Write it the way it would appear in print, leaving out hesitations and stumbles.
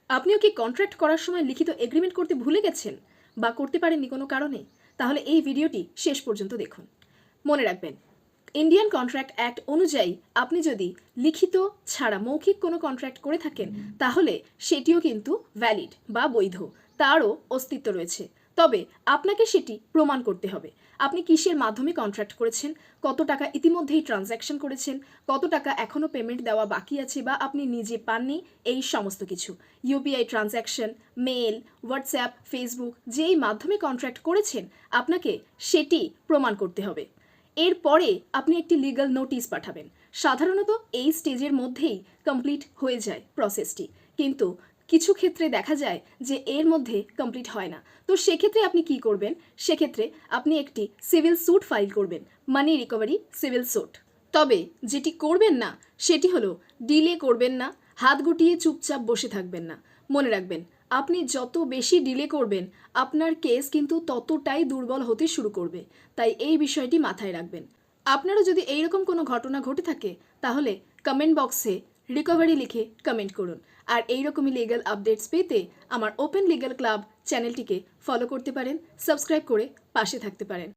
আপনিও কি কন্ট্রাক্ট করার সময় লিখিত এগ্রিমেন্ট করতে ভুলে গেছেন বা করতে পারেননি কোনো কারণে? তাহলে এই ভিডিওটি শেষ পর্যন্ত দেখুন। মনে রাখবেন, ইন্ডিয়ান কন্ট্রাক্ট অ্যাক্ট অনুযায়ী আপনি যদি লিখিত ছাড়া মৌখিক কোনো কন্ট্রাক্ট করে থাকেন তাহলে সেটিও কিন্তু ভ্যালিড বা বৈধ, তারও অস্তিত্ব রয়েছে। তবে আপনাকে সেটি প্রমাণ করতে হবে। আপনি কিসের মাধ্যমে কন্ট্রাক্ট করেছেন, কত টাকা ইতিমধ্যেই ট্রানজ্যাকশন করেছেন, কত টাকা এখনও পেমেন্ট দেওয়া বাকি আছে বা আপনি নিজে পাননি, এই সমস্ত কিছু। UPI transaction, mail, WhatsApp, Facebook, যেই মাধ্যমে কন্ট্রাক্ট করেছেন আপনাকে সেটি প্রমাণ করতে হবে। এরপরে আপনি একটি লিগ্যাল নোটিশ পাঠাবেন। সাধারণত এই স্টেজের মধ্যেই কমপ্লিট হয়ে যায় প্রসেসটি, কিন্তু কিছু ক্ষেত্রে দেখা যায় যে এর মধ্যে কমপ্লিট হয় না। তো সেক্ষেত্রে আপনি কি করবেন? সেক্ষেত্রে আপনি একটি সিভিল স্যুট ফাইল করবেন, মানি রিকভারি সিভিল স্যুট। তবে যেটি করবেন না সেটি হলো ডিলে করবেন না, হাত গুটিয়ে চুপচাপ বসে থাকবেন না। মনে রাখবেন, আপনি যত বেশি ডিলে করবেন আপনার কেস কিন্তু ততটাই দুর্বল হতে শুরু করবে। তাই এই বিষয়টি মাথায় রাখবেন। আপনারও যদি এইরকম কোনো ঘটনা ঘটে থাকে তাহলে কমেন্ট বক্সে রিকভারি লিখে কমেন্ট করুন। আর এইরকমই লিগ্যাল আপডেটস পেতে আমার ওপেন লিগ্যাল ক্লাব চ্যানেলটিকে ফলো করতে পারেন, সাবস্ক্রাইব করে পাশে থাকতে পারেন।